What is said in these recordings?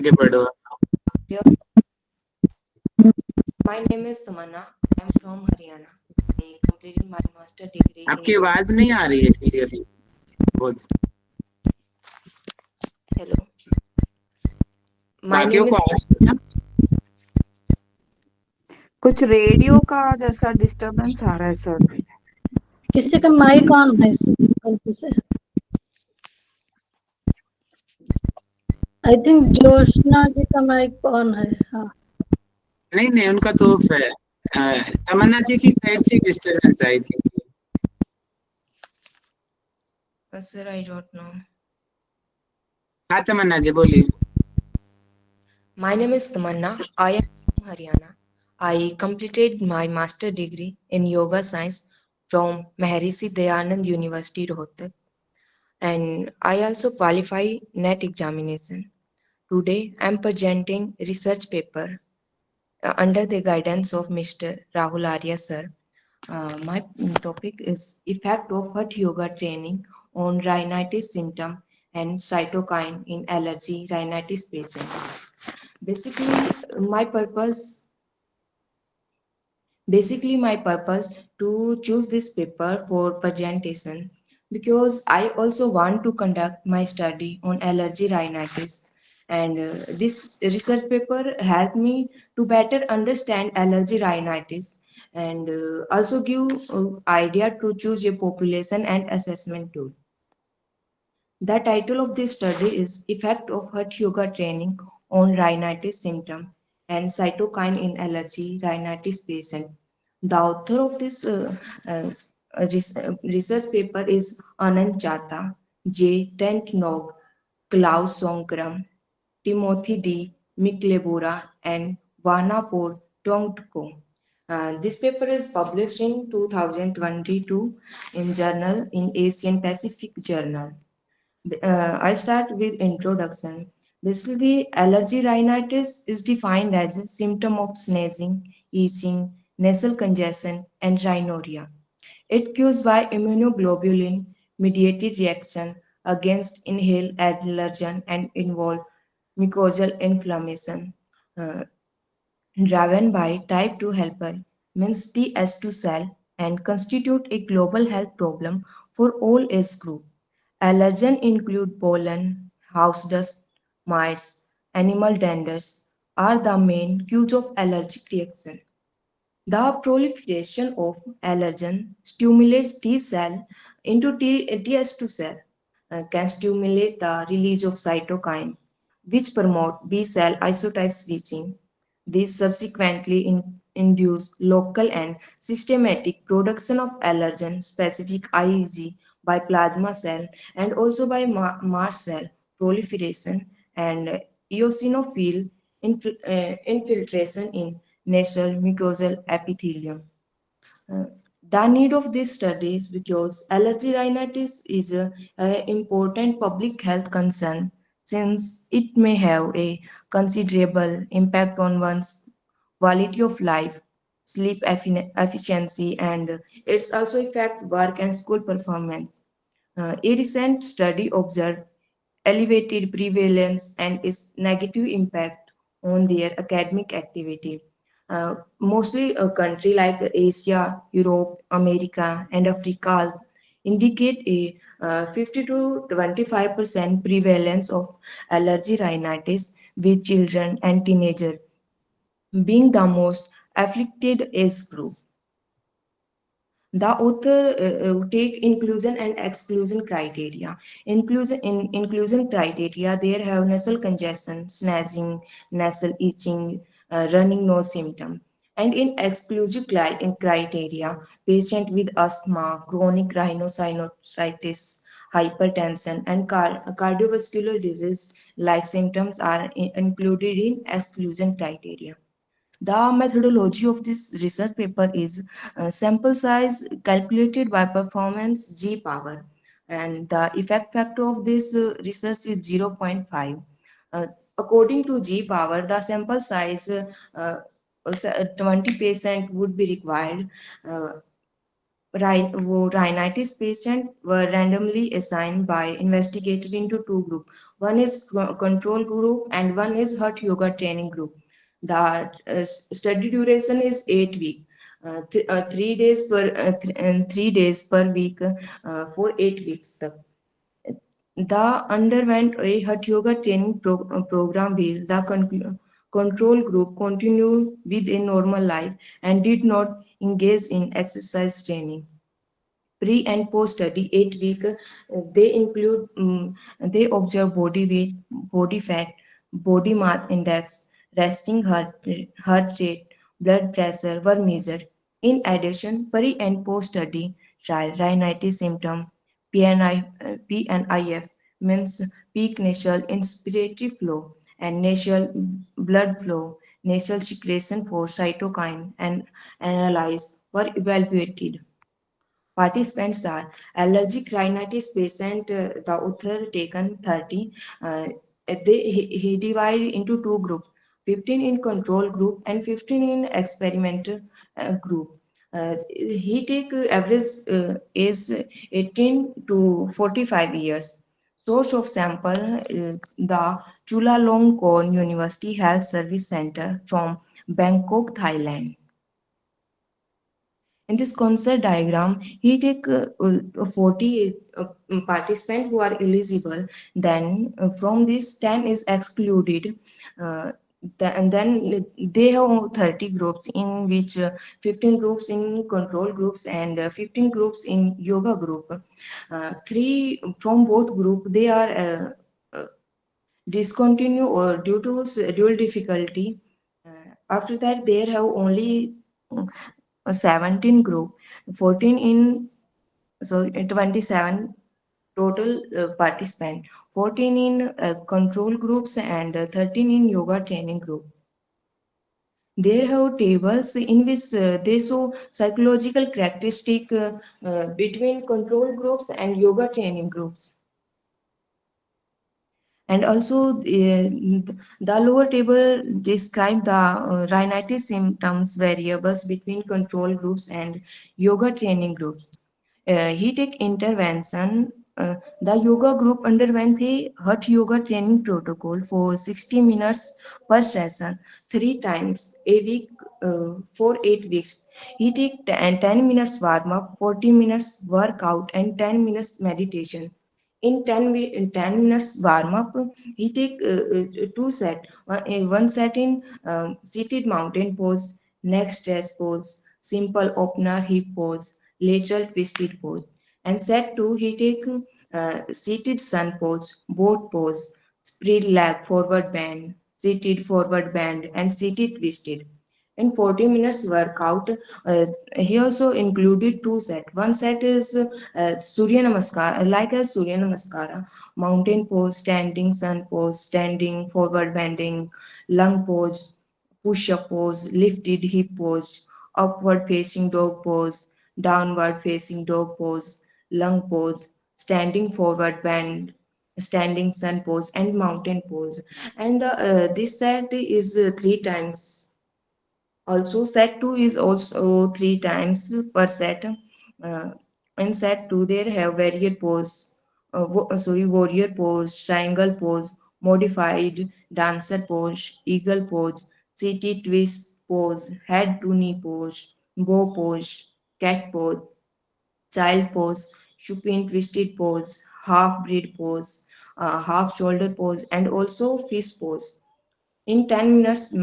आगे बढ़ो। My name is Tamanna. I'm from Haryana. I completed my master degree in आपकी आवाज नहीं आ रही है क्लियरली बहुत। Hello. My बाकियों name को is आ रही है? कुछ रेडियो का जैसा डिस्टरबेंस आ रहा है सर। किसी का माइक ऑन है गलती से। आई थिंक जोशना जी का माइक ऑन है। हाँ, नहीं नहीं, उनका तो ऑफ है। तमन्ना जी की साइड से डिस्टरबेंस आई थी। Sir. I don't know. हाँ तमन्ना जी बोलिए। My name is Tamanna. I am from Haryana. I completed my master degree in yoga science from Maharishi Dayanand University, Rohtak, and I also qualify NET examination. Today, I am presenting research paper under the guidance of Mr. Rahul Arya sir. My topic is effect of hot yoga training on rhinitis symptom and cytokine in allergy rhinitis patient. Basically, my purpose my purpose to choose this paper for presentation because I also want to conduct my study on allergy rhinitis, and this research paper helped me to better understand allergy rhinitis and also give idea to choose a population and assessment tool. The title of this study is Effect of Hot Yoga Training on Rhinitis Symptom and Cytokine in Allergy Rhinitis Patient. The author of this research paper is Anand Chata, J. Tentnog, Klaus Songkram, Timothy D. Miklebura, and Vanapur Tongtko. This paper is published in 2022 in Journal in Asian Pacific Journal. I start with introduction. Basically, allergy rhinitis is defined as a symptom of sneezing, itching, nasal congestion, and rhinorrhea. It caused by immunoglobulin mediated reaction against inhaled allergen and involve mucosal inflammation. Uh, Driven by type 2 helper means TS2 cell and constitute a global health problem for all age group. Allergens include pollen, house dust, mites, animal danders are the main cause of allergic reaction. The proliferation of allergen stimulates T cell into TS2 cell, can stimulate the release of cytokine, which promote B cell isotype switching. These subsequently induce local and systematic production of allergen-specific IgG by plasma cell and also by mast cell proliferation and eosinophil infiltration in nasal mucosal epithelium. Uh, the need of this study is because allergy rhinitis is a important public health concern since it may have a considerable impact on one's quality of life, sleep efficiency, and it's also affect work and school performance. A recent study observed elevated prevalence and its negative impact on their academic activity. Mostly a country like Asia, Europe, America, and Africa indicate a 50 to 25% prevalence of allergy rhinitis with children and teenagers being the most afflicted age group. The author take inclusion and exclusion criteria. Inclusion criteria, there have nasal congestion, sneezing, nasal itching, running nose symptom. And in exclusive criteria, patient with asthma, chronic rhinosinusitis, hypertension, and cardiovascular disease like symptoms are included in exclusion criteria. The methodology of this research paper is sample size calculated by performance G power, and the effect factor of this research is zero point 0.5. Uh, According to G power, the sample size 20% would be required. Uh, Rhinitis patients were randomly assigned by investigator into two groups. One is control group and one is hot yoga training group. The study duration is 8 weeks. 3 days per 3 days per week for 8 weeks. The underwent a hot yoga training program while the control group continued with a normal life and did not engage in exercise training. Pre and post study 8 week they include they observe body weight, body fat, body mass index, resting heart rate, blood pressure were measured. In addition, pre and post study trial rhinitis symptom PNIF means peak nasal inspiratory flow and nasal blood flow, nasal secretion for cytokine and analyze were evaluated. Participants are allergic rhinitis patient, the author taken 30. Uh, he divided into two groups, 15 in control group and 15 in experimental group. He take average age 18 to 45 years. Source of sample, the Chulalongkorn University Health Service Center from Bangkok, Thailand. In this concert diagram, he take 40 participants who are eligible. Then from this 10 is excluded. Uh, and then they have 30 groups in which 15 groups in control groups and 15 groups in yoga group. Three from both group they are discontinue or due to schedule difficulty. After that, there have only 17 group, 14 in sorry 27 total participant, 14 in control groups and 13 in yoga training group. There have tables in which they show psychological characteristic between control groups and yoga training groups. And also the lower table describe the rhinitis symptoms variables between control groups and yoga training groups. He take intervention. The yoga group underwent a hot yoga training protocol for 60 minutes per session, 3 times a week for 8 weeks. He take 10 minutes warm up, 40 minutes workout, and 10 minutes meditation. In 10 minutes warm up, he take two set. One set in seated mountain pose, next chest pose, simple opener hip pose, lateral twisted pose. And set 2, he take seated sun pose, boat pose, spread leg forward bend, seated forward bend, and seated twisted. In 40 minutes workout, uh, he also included two set. One set is Surya Namaskar, like a Surya Namaskara, mountain pose, standing sun pose, standing forward bending, lung pose, push up pose, lifted hip pose, upward facing dog pose, downward facing dog pose, lung pose, standing forward bend, standing sun pose, and mountain pose. And this set is 3 times. Also, set 2 is also 3 times per set. Uh, in set 2, there have varied pose, warrior pose, triangle pose, modified dancer pose, eagle pose, seated twist pose, head to knee pose, bow pose, cat pose, child pose, supine twisted pose, half breed pose, half shoulder pose, and also fish pose. In 10 minutes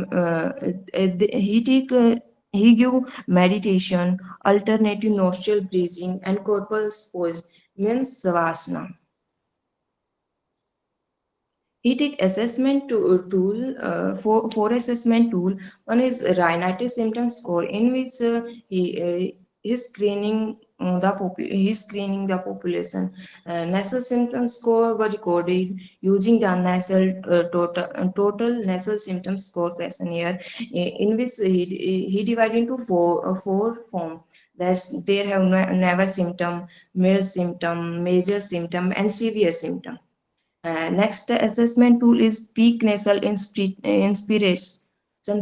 he give meditation, alternative nostril breathing, and corporal pose means savasana. He take assessment tool for assessment tool. One is rhinitis symptom score, in which he is screening he's screening the population. Nasal symptom score were recorded using the nasal total nasal symptom score questionnaire, in which he divided into four form. That's there have never symptom, mild symptom, major symptom, and severe symptom. Next assessment tool is peak nasal inspiration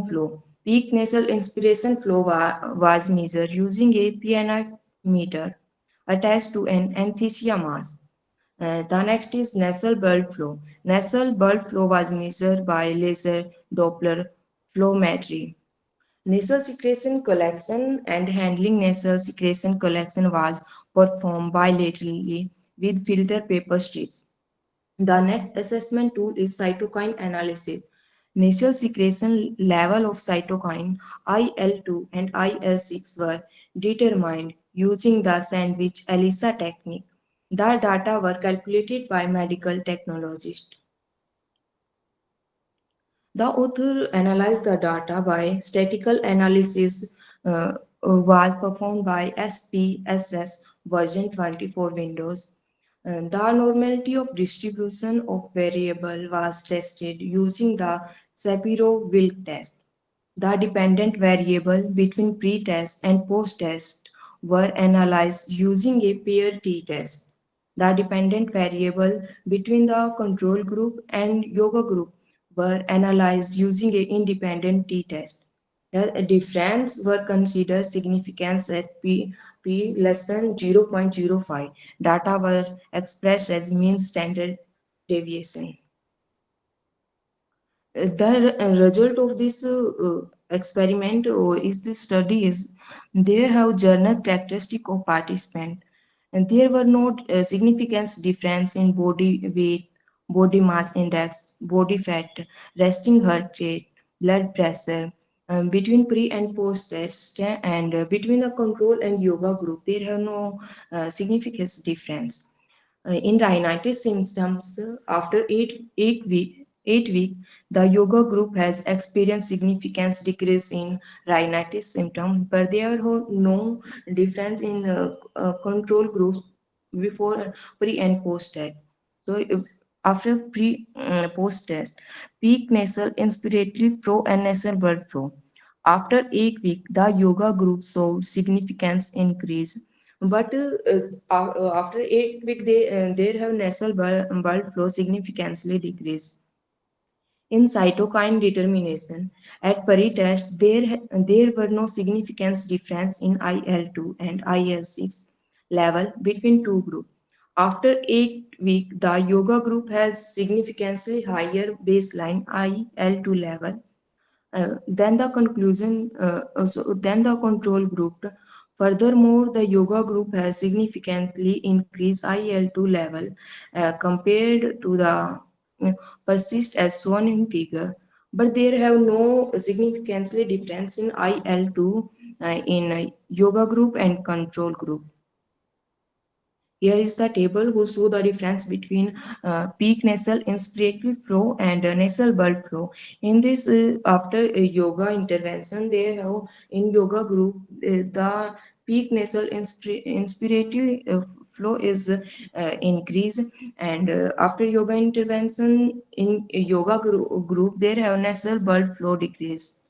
flow. Peak nasal inspiration flow was measured using a PNI meter attached to an anesthesia mask. The next is nasal blood flow. Nasal blood flow was measured by laser Doppler flowmetry. Nasal secretion collection and handling nasal secretion collection was performed bilaterally with filter paper strips. The next assessment tool is cytokine analysis. Nasal secretion level of cytokine IL-2 and IL-6 were determined using the sandwich ELISA technique. The data were calculated by medical technologists. The author analyzed the data by statistical analysis was performed by SPSS version 24 Windows. The normality of distribution of variable was tested using the Shapiro-Wilk test. The dependent variable between pre-test and post-test were analyzed using a pair t-test. The dependent variable between the control group and yoga group were analyzed using an independent t-test. The difference were considered significant at p less than 0.05. Data were expressed as mean standard deviation. The result of this experiment is this study is there have journal characteristic of participant, and there were no significant difference in body weight, body mass index, body fat, resting heart rate, blood pressure. Between pre and post test and between the control and yoga group, there have no significant difference. In rhinitis symptoms, after 8 week, the yoga group has experienced significant decrease in rhinitis symptoms, but there are no difference in control groups before pre and post test. So, after pre post test, peak nasal inspiratory flow and nasal blood flow. After 8 week, the yoga group saw significant increase, but after 8 week, there have nasal blood flow significantly decreased. In cytokine determination, at peri-test, there were no significant difference in IL-2 and IL-6 level between two groups. After 8 week, the yoga group has significantly higher baseline IL-2 level then the control group. Furthermore, the yoga group has significantly increased IL-2 level compared to the persist as shown in figure, but there have no significantly difference in IL-2 in yoga group and control group. Here is the table who show the difference between peak nasal inspiratory flow and nasal blood flow. In this, after yoga intervention, they have in yoga group the peak nasal inspiratory flow is increased, and after yoga intervention in yoga group, there have nasal blood flow decrease.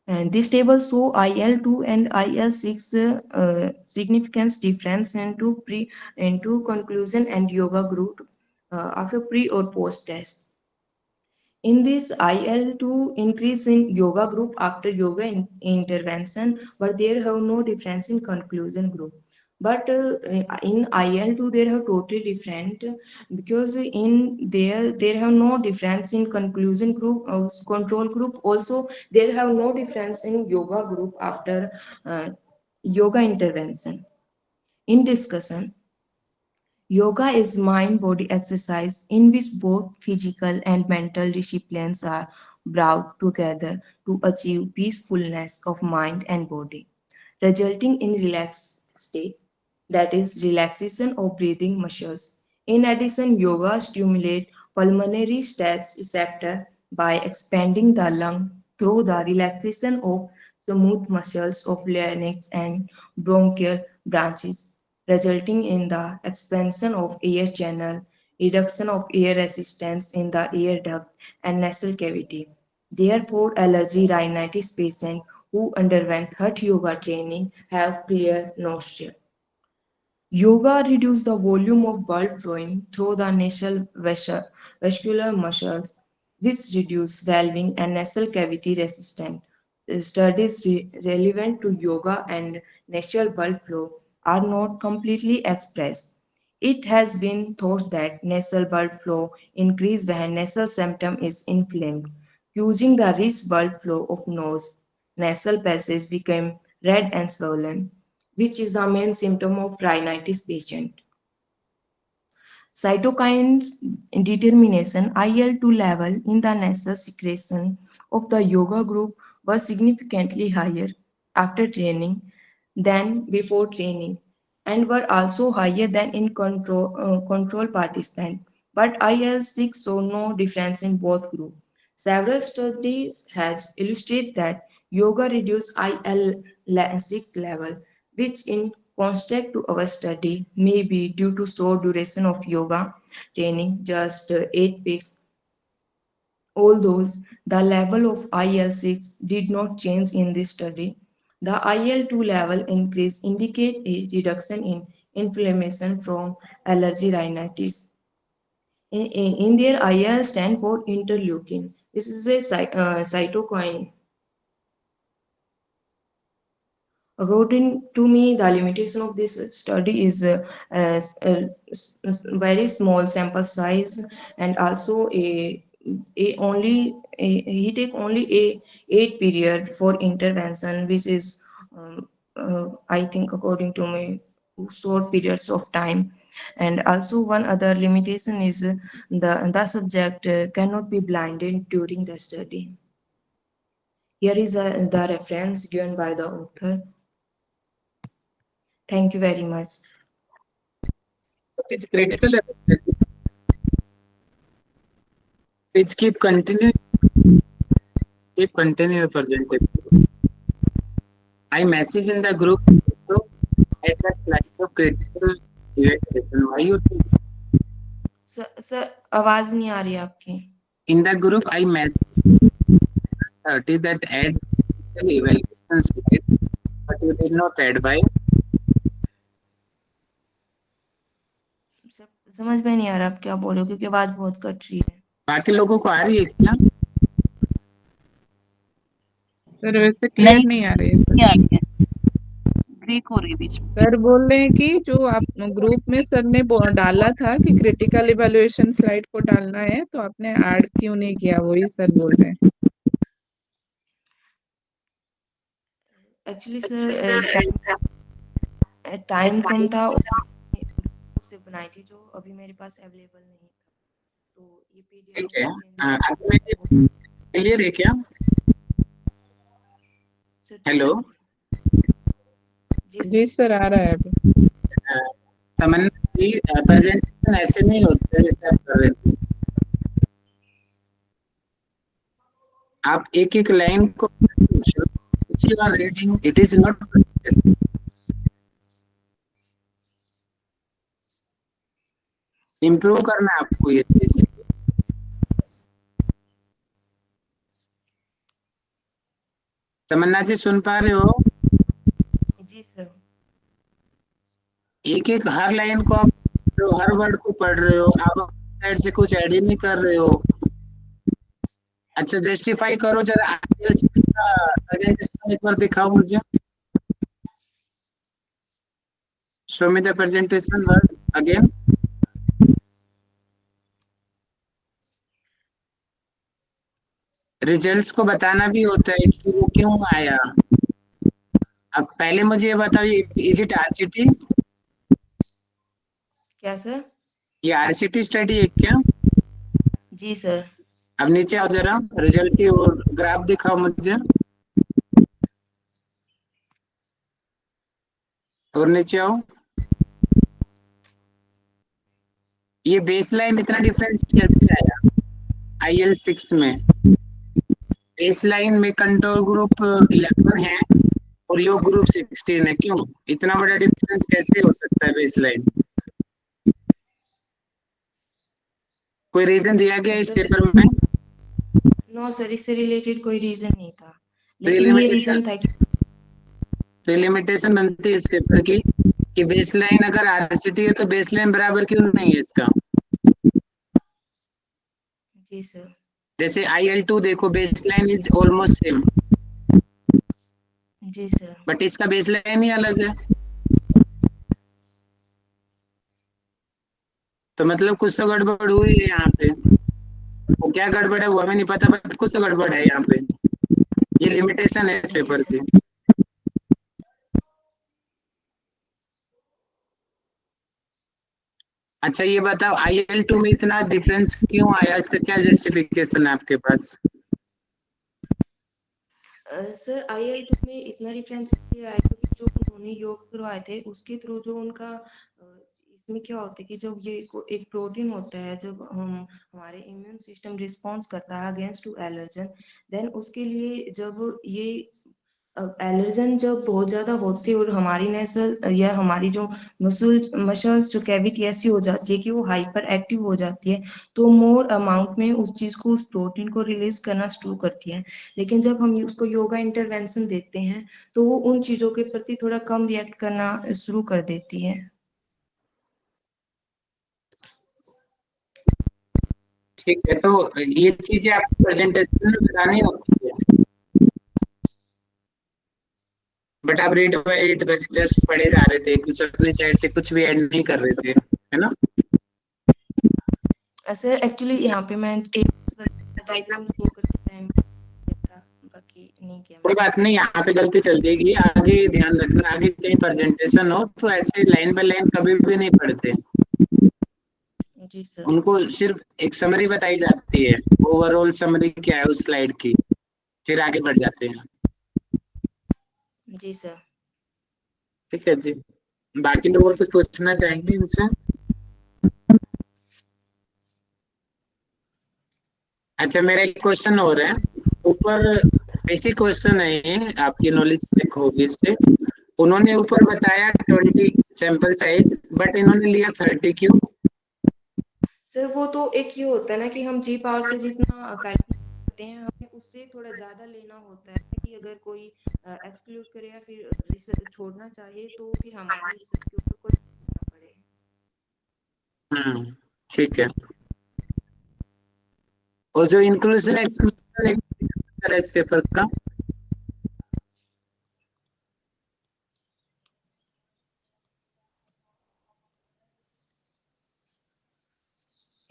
And this table show IL-2 and IL-6 significance difference into conclusion and yoga group after pre or post test. In this IL-2 increase in yoga group after yoga intervention, but there have no difference in conclusion group. But in IL-2 there have totally different because in there have no difference in conclusion group control group. Also there have no difference in yoga group after yoga intervention. In discussion, yoga is mind-body exercise in which both physical and mental disciplines are brought together to achieve peacefulness of mind and body, resulting in relaxed state, that is relaxation of breathing muscles. In addition, yoga stimulates pulmonary stress receptor by expanding the lung through the relaxation of smooth muscles of larynx and bronchial branches, resulting in the expansion of air channel, reduction of air resistance in the air duct and nasal cavity. Therefore, allergy rhinitis patients who underwent hot yoga training have clear nostril. Yoga reduces the volume of blood flowing through the nasal vascular muscles, which reduce swelling and nasal cavity resistance. studies relevant to yoga and natural blood flow are not completely expressed. It has been thought that nasal blood flow increases when nasal septum is inflamed. Using the rich blood flow of nose, nasal passage became red and swollen, which is the main symptom of rhinitis patient. Cytokines determination IL-2 level in the nasal secretion of the yoga group were significantly higher after training than before training and were also higher than in control participant. But IL-6 saw no difference in both groups. Several studies has illustrated that yoga reduced IL-6 level, which in contrast to our study may be due to short duration of yoga training, just 8 weeks. Although the level of IL-6 did not change in this study, the IL-2 level increase indicate a reduction in inflammation from allergy rhinitis. In their IL stand for interleukin. This is a cytokine. According to me, the limitation of this study is very small sample size and also he take only a 8 period for intervention, which is I think according to me short periods of time. And also one other limitation is the subject cannot be blinded during the study. Here is the reference given by the author. Thank you very much. It's critical. Please keep continue your presentation. I message in the group so at the slide of critical evacuation. Why you think? Sir आवाज नहीं आ रही आपकी. In the group I message 30 that add the evaluation slide, but you did not add. Why? समझ में नहीं आ रहा आप क्या बोल रहे हो क्योंकि आवाज बहुत कट रही है. बाकी लोगों को आ रही है क्या? सर वैसे क्लियर नहीं आ रही है सर. ब्रेक हो रही है बीच में. सर बोल रहे हैं कि जो आप ग्रुप में सर ने डाला था कि क्रिटिकल इवैल्यूएशन स्लाइड को डालना है, तो आपने ऐड क्यों नहीं किया, वही सर बोल रहे हैं. एक्चुअली सर टाइम कम था से बनाई थी जो अभी मेरे पास अवेलेबल नहीं था, तो ये पीडीएफ क्लियर है क्या? हेलो जी सर आ रहा है अभी. तमन्ना जी प्रेजेंटेशन ऐसे नहीं होते जैसे आप कर रहे थे. आप एक एक लाइन को reading it is not improve करना है आपको ये चीज. तमन्ना जी सुन पा रहे हो? जी सर. एक एक हर लाइन को आप हर वर्ड को पढ़ रहे हो, आप साइड से कुछ ऐड ही नहीं कर रहे हो. अच्छा जस्टिफाई करो जरा. प्रेजेंटेशन एक बार दिखाओ मुझे. Show me the presentation word again. Results को बताना भी होता है कि वो क्यों आया. अब पहले मुझे ये बताइए, इज इट आरसीटी? क्या सर? ये आरसीटी स्टडी है क्या? जी सर. अब नीचे आओ जरा, रिजल्ट की और ग्राफ दिखाओ मुझे. और नीचे आओ. ये बेसलाइन इतना डिफरेंस कैसे आया IL-6 में? बेसलाइन में कंट्रोल ग्रुप 11 है और योग ग्रुप 16 है. क्यों इतना बड़ा डिफरेंस कैसे हो सकता है बेसलाइन? कोई रीजन दिया गया इस पेपर में? नो सर, इससे रिलेटेड कोई रीजन नहीं था, लेकिन ये रीजन था कि लिमिटेशन बनती है इस पेपर की कि बेसलाइन अगर आरसीटी है तो बेसलाइन बराबर क्यों नहीं है इसका? जी सर. जैसे IL-2 देखो, बेसलाइन इज ऑलमोस्ट सेम. जी सर। बट इसका बेसलाइन ही अलग है। तो मतलब कुछ तो गड़बड़ हुई है यहाँ पे। वो क्या गड़बड़ है वो हमें नहीं पता, बट कुछ तो गड़बड़ है यहाँ पे। ये लिमिटेशन है इस जी पेपर सर। की। अच्छा ये बताओ, IL2 में इतना डिफरेंस क्यों आया, इसका क्या जस्टिफिकेशन है आपके पास? सर IL2 में इतना डिफरेंस ये आया क्योंकि जो उन्होंने योग करवाए थे उसके थ्रू जो उनका इसमें क्या होता है कि जब ये एक प्रोटीन होता है, जब हम हमारे इम्यून सिस्टम रिस्पॉन्स करता है अगेंस्ट टू एलर्जन, देन उसके लिए जब ये एलर्जन जब बहुत ज्यादा होती है और हमारी नसल या हमारी जो मसल्स जो कैविटी ऐसी हो जाती है कि वो हाइपर एक्टिव हो जाती है, तो मोर अमाउंट में उस चीज को, उस प्रोटीन को रिलीज करना शुरू करती है। लेकिन जब हम उसको योगा इंटरवेंशन देते हैं तो वो उन चीजों के प्रति थोड़ा कम रिएक्ट करना शुरू कर देती है। ठीक है, तो ये चीजें आपको प्रेजेंटेशन में बतानी होती है, बट आप रीड बाय रीड बस जस्ट पढ़े जा रहे थे, कुछ अपनी साइड से कुछ भी ऐड नहीं कर रहे थे, है ना? सर एक्चुअली यहाँ पे मैं एक डायग्राम ड्रॉ करते टाइम था, बाकी नहीं किया कोई बात नहीं, यहाँ पे गलती चल जाएगी, आगे ध्यान रखना, आगे कहीं प्रेजेंटेशन हो तो ऐसे लाइन बाय लाइन कभी भी नहीं पढ़ते। मैंने। जी सर। उनको सिर्फ एक समरी बताई जाती है, ओवरऑल समरी क्या है उस स्लाइड की, फिर आगे बढ़ जाते हैं। जी सर। ठीक है जी, बाकी लोगों से पूछना चाहेंगे इनसे? अच्छा मेरा एक क्वेश्चन और है, ऊपर बेसिक क्वेश्चन है ये, आपकी नॉलेज चेक होगी इससे। उन्होंने ऊपर बताया 20 सैंपल साइज, बट इन्होंने लिया 30 क्यों? सर वो तो एक ये होता है ना कि हम जी पावर से जितना कैलकुलेट करते हैं हमें उससे थोड़ा ज्यादा लेना होता है कि अगर कोई एक्सक्लूड करे या फिर रिसर्च छोड़ना चाहे तो फिर हमारे रिसर्च के ऊपर कोई ना पड़े। ठीक है। और जो इंक्लूजन एक्सक्लूजन इस पेपर का,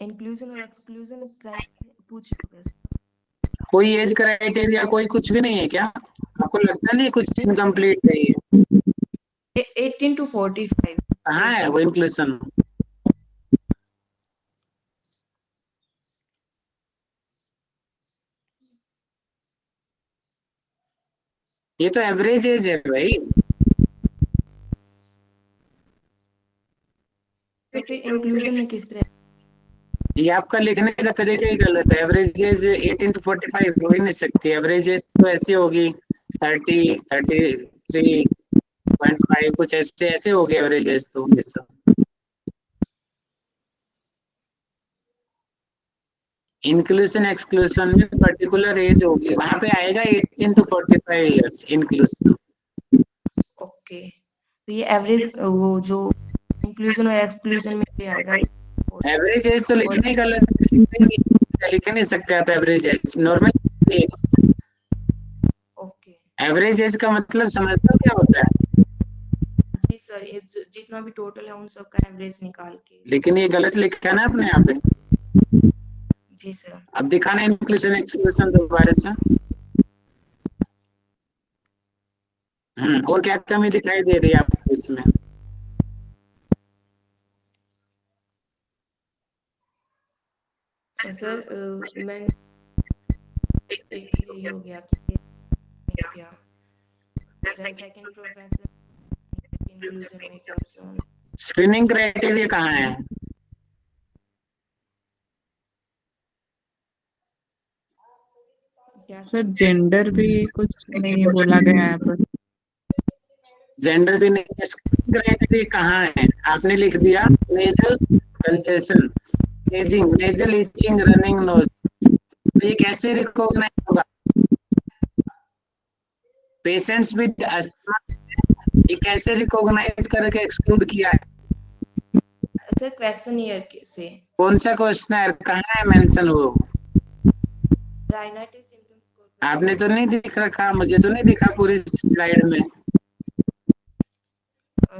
इंक्लूजन और एक्सक्लूजन पूछ चुके कोई एज क्राइटेरिया कोई कुछ भी नहीं है क्या? आपको लगता नहीं कुछ इनकम्प्लीट है ये? 18 to 45। कहाँ है वो इंक्लूजन? ये तो एवरेज एज है भाई। तो फिर इंक्लूजन में किस तरह? ये आपका लिखने का तरीका ही गलत है। एवरेज एज 18 to 45 हो ही नहीं सकती। एवरेज एज तो ऐसी होगी 30, 33.5 कुछ ऐसे ऐसे हो गए एवरेज एज तो ये सब। इंक्लूजन एक्सक्लूजन में पर्टिकुलर एज होगी, वहां पे आएगा 18 to 45 इयर्स इंक्लूजन। ओके, तो ये एवरेज वो जो इंक्लूजन और एक्सक्लूजन में भी आएगा। एवरेज एज तो लिखना ही गलत है, लिख नहीं सकते आप average age. Normal age, okay average age का मतलब समझते हो क्या होता है? जी सर, ये जितना भी टोटल है उन सब का एवरेज निकाल के। लेकिन ये गलत लिखा है ना आपने यहाँ पे। जी सर। अब दिखाना इंक्लूजन एक्सक्लूजन दोबारा से। और क्या कमी दिखाई दे रही है आपको इसमें? सर मैं एक ये हो गया कि हो गया, देन सेकंड प्रोफेसर इंक्लूजन में क्या जो स्क्रीनिंग क्राइटेरिया कहाँ है? क्या सर जेंडर भी कुछ नहीं बोला गया है पर। जेंडर भी नहीं है। स्क्रीनिंग क्राइटेरिया कहाँ है? आपने लिख दिया nasal congestion, ageing, nasal itching, running nose. तो ये कैसे रिकॉग्नाइज होगा? पेशेंट्स विद अस्थमा, ये कैसे रिकॉग्नाइज करके एक्सक्लूड किया है? सर क्वेश्चन ईयर से कौन सा क्वेश्चन है, कहाँ है मेंशन वो? राइनाइटिस सिम्टम्स को आपने तो नहीं दिख रखा, मुझे तो नहीं दिखा पूरी स्लाइड में।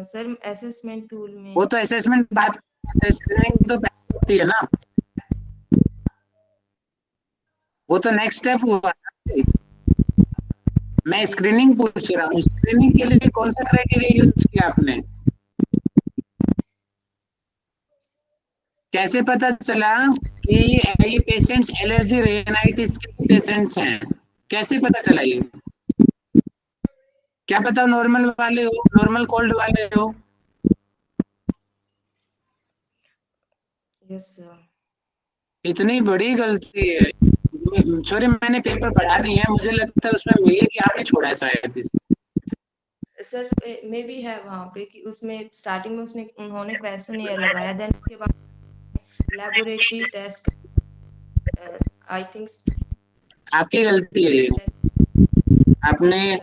सर असेसमेंट टूल में वो तो असेसमेंट बात, स्क्रीनिंग तो पहले होती है ना, वो तो नेक्स्ट स्टेप हुआ ना। मैं स्क्रीनिंग पूछ रहा हूँ, स्क्रीनिंग के लिए कौन सा क्राइटेरिया यूज किया आपने? कैसे पता चला कि ये पेशेंट्स एलर्जी रेनाइटिस के पेशेंट्स हैं? कैसे पता चला ये? क्या पता नॉर्मल वाले हो, नॉर्मल कोल्ड वाले हो? Yes sir. इतनी बड़ी गलती है। सॉरी, मैंने पेपर पढ़ा नहीं है, मुझे लगता है उसमें मिले कि आपने छोड़ा है शायद इसे। सर मे भी है वहाँ पे कि उसमें स्टार्टिंग में उन्होंने क्वेश्चन लगाया, देन उसके बाद लेबोरेटरी टेस्ट आई थिंक। आपकी गलती है ये, आपने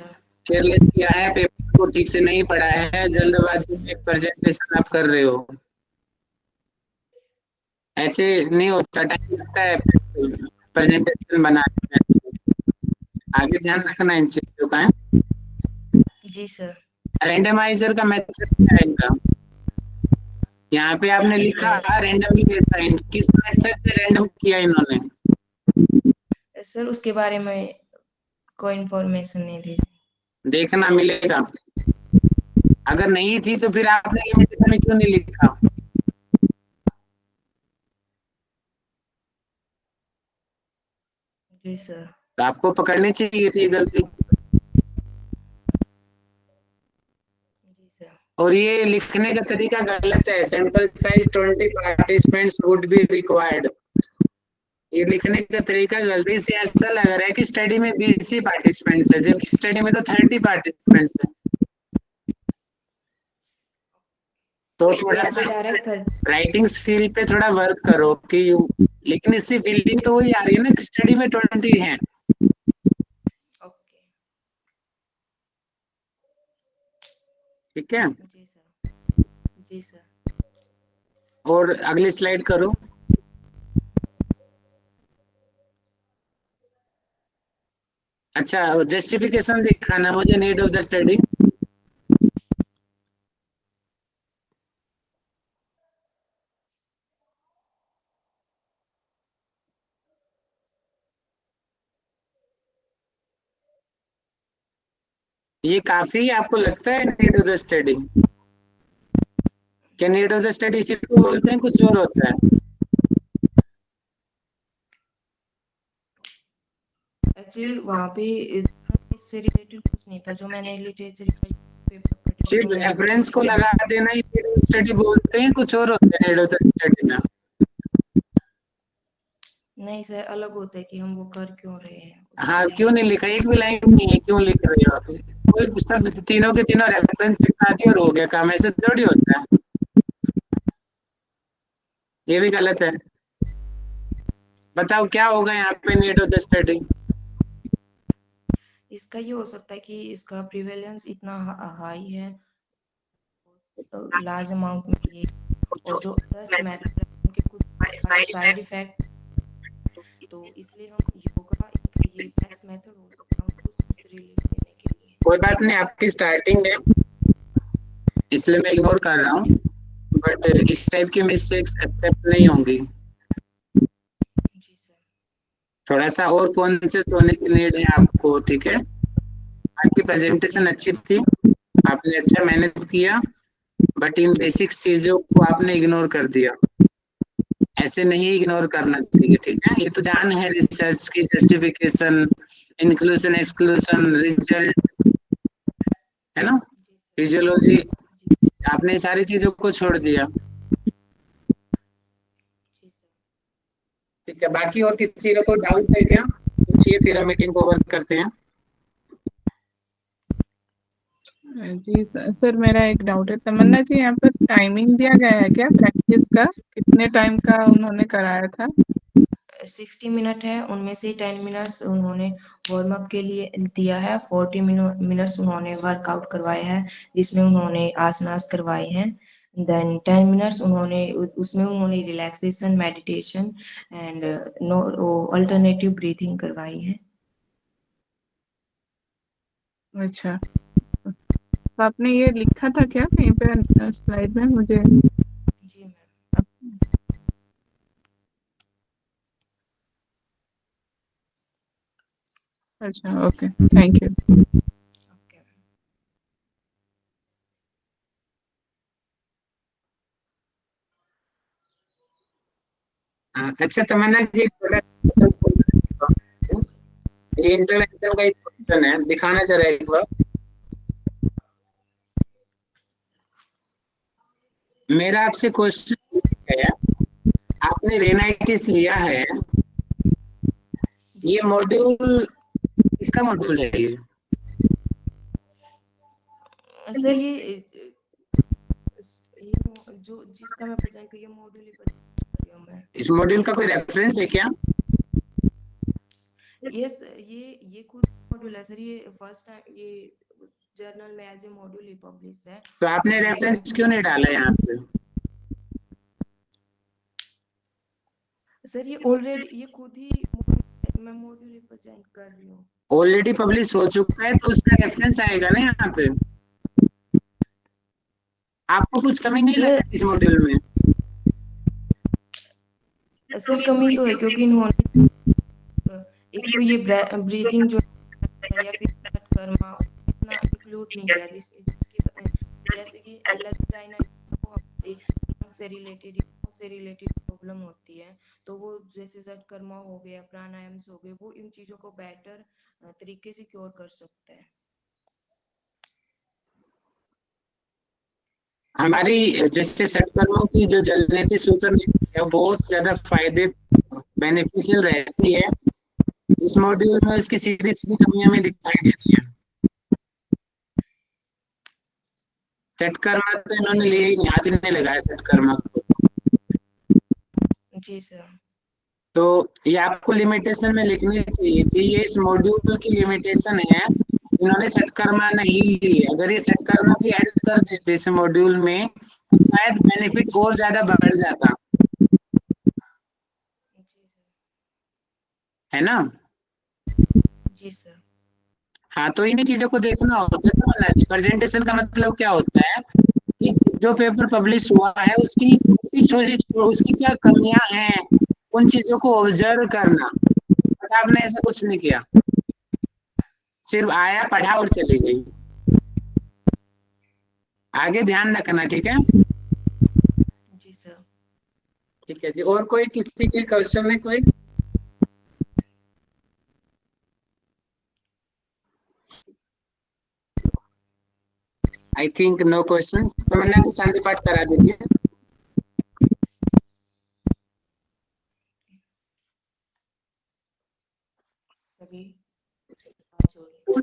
केयरलेस किया है, पेपर को ठीक से नहीं पढ़ा है, जल्दबाजी में एक प्रेजेंटेशन आप कर रहे हो। ऐसे नहीं होता, टाइम लगता है प्रेजेंटेशन बनाने में। आगे ध्यान रखना इन चीजों का। जी सर। रैंडमाइजर का मेथड क्या है इनका? यहाँ पे आपने लिखा रैंडमली असाइन, किस मेथड से रैंडम किया इन्होंने? सर उसके बारे में कोई इन्फॉर्मेशन नहीं दी। देखना मिलेगा। अगर नहीं थी तो फिर आपने लिमिटेशन में क्यों नहीं लिखा? जी सर। तो आपको पकड़नी चाहिए थी गलती। जी सर। और ये लिखने का तरीका गलत है। Sample size 20 participants would be required. ये लिखने का तरीका गलती से ऐसा लग रहा है कि स्टडी में 20 ही पार्टिसिपेंट्स है, जबकि स्टडी में तो 30 पार्टिसिपेंट्स है। तो थोड़ा सा डायरेक्ट राइटिंग स्किल पे थोड़ा वर्क करो कि, लेकिन इससे फीलिंग तो वही आ रही है ना कि स्टडी में 20 है। ओके। ठीक है, जी सर। जी सर। और अगली स्लाइड करो। अच्छा, जस्टिफिकेशन दिखाना मुझे, नीड ऑफ द स्टडी। ये काफी आपको लगता है नीड ऑफ द स्टडी? क्या नीड ऑफ द स्टडी इसी को बोलते हैं, कुछ और होता है? एक्चुअली वहाँ पे इससे रिलेटेड कुछ नहीं था जो मैंने लिटरेचर पेपर सिर्फ रेफरेंस को लगा देना ही नीड ऑफ स्टडी बोलते हैं, कुछ और होता है नीड ऑफ द स्टडी में? नहीं सर, अलग होता है कि हम वो कर क्यों रहे हैं। हाँ, क्यों नहीं लिखा? एक भी लाइन नहीं है, क्यों लिख रहे हो आप? कोई सब तीनों के तीनों रेफरेंस लिखा दिया और हो गया काम, ऐसे थोड़ी होता है। ये भी गलत है। बताओ क्या होगा यहाँ पे नीड ऑफ द स्टडी? इसका ये हो सकता है कि इसका प्रिवेलेंस इतना हाई है लार्ज अमाउंट में ये, और जो 10 मेथड उनके कुछ साइड इफेक्ट, तो इसलिए हम योगा ये बेस्ट मेथड हो सकता है हमको इस रिलीफ देने के लिए। कोई बात नहीं, आपकी स्टार्टिंग है इसलिए मैं इग्नोर कर रहा हूँ, बट इस टाइप की मिस्टेक्स एक्सेप्ट नहीं होंगी। जी सर। थोड़ा सा और कॉन्शियस होने की नीड है आपको, ठीक है? आपकी प्रेजेंटेशन अच्छी थी, आपने अच्छा मेहनत किया, बट इन बेसिक चीजों को आपने इग्नोर कर दिया। ऐसे नहीं इग्नोर करना चाहिए, ठीक है? ये तो जान है रिसर्च की, जस्टिफिकेशन, इंक्लूजन, एक्सक्लूजन, रिजल्ट, है ना, फिजियोलॉजी, आपने सारी चीजों को छोड़ दिया। ठीक है, बाकी और किसी का कोई डाउट है क्या? पूछिए, फिर हम मीटिंग को बंद करते हैं। जी सर, मेरा एक डाउट है। तमन्ना जी, यहाँ पर टाइमिंग दिया गया है क्या प्रैक्टिस का? कितने टाइम का उन्होंने कराया था? 60 मिनट है, उनमें से 10 मिनट्स उन्होंने वार्म अप के लिए दिया है, 40 मिनट्स उन्होंने वर्कआउट करवाया है जिसमें उन्होंने आसनास करवाए हैं, देन 10 मिनट्स उन्होंने उसमें उन्होंने relaxation, meditation and no alternative breathing करवाई है। अच्छा, तो आपने ये लिखा था क्या कहीं पे स्लाइड में मुझे? जी मैम। अच्छा, ओके, थैंक यू। ओके। अच्छा तमन्ना जी, ये इंटरनेशनल का एक क्वेश्चन है, दिखाना जरा एक बार। मेरा आपसे क्वेश्चन है, आपने रेनाइटिस लिया है, ये मॉड्यूल किसका मॉड्यूल है ये? सर ये जो जिसका मैं प्रेजेंट कर रही हूँ मॉड्यूल ही present कर रही हूँ मैं। इस मॉड्यूल का कोई रेफरेंस है क्या? यस, ये खुद मॉड्यूल है सर। ये फर्स्ट टाइम ये जर्नल में एज ए मॉड्यूल ही पब्लिश है। तो आपने रेफरेंस क्यों नहीं डाला यहाँ पे? सर ये ऑलरेडी ये खुद ही मैं मॉड्यूल ही प्रेजेंट कर रही हूँ। ऑलरेडी पब्लिश हो चुका है तो उसका रेफरेंस आएगा ना यहाँ पे। आपको कुछ कमी नहीं सर लगती इस मॉड्यूल में? सर कमी तो है क्योंकि इन्होंने एक तो ये ब्रीथिंग जो है या फिर कर्मा इतना इंक्लूड नहीं किया जिसकी जैसे कि एलेक्साइना को हमारी से रिलेटेड प्रॉब्लम होती है, तो वो जैसे सटकर्मा हो गया, प्राणायाम्स हो गए, वो इन चीजों को बेटर तरीके से क्योर कर सकते हैं। हमारी जैसे सटकर्मों की जो जलनेति सूत्र नीति है वो बहुत ज्यादा फायदे बेनिफिशियल रहती है। इस मॉड्यूल में इसकी सीधी सीधी कमियां हमें दिखाई देती है। सटकर्मा तो इन्होंने लिए ही नहीं, हाथ ही नहीं लगाया सटकर्मा को। जी सर। तो ये आपको लिमिटेशन में लिखनी चाहिए थी, ये इस मॉड्यूल की लिमिटेशन है। इन्होंने सटकर्मा नहीं ली। अगर ये सटकर्मा भी ऐड कर देते इस मॉड्यूल में तो शायद बेनिफिट और ज्यादा बढ़ जाता, है ना? जी सर। हाँ, तो इन्हीं चीजों को देखना होता है ना। प्रेजेंटेशन का मतलब क्या होता है कि जो पेपर पब्लिश हुआ है उसकी उसकी क्या कमियां हैं, उन चीजों को ऑब्जर्व करना। बट आपने ऐसा कुछ नहीं किया, सिर्फ आया, पढ़ा और चली गई। आगे ध्यान रखना, ठीक है? जी सर। ठीक है जी। और कोई किसी के क्वेश्चन है कोई? I think no questions. Tamanna ji शांति पाठ करा दीजिए। सभी हाथ जोड़िए।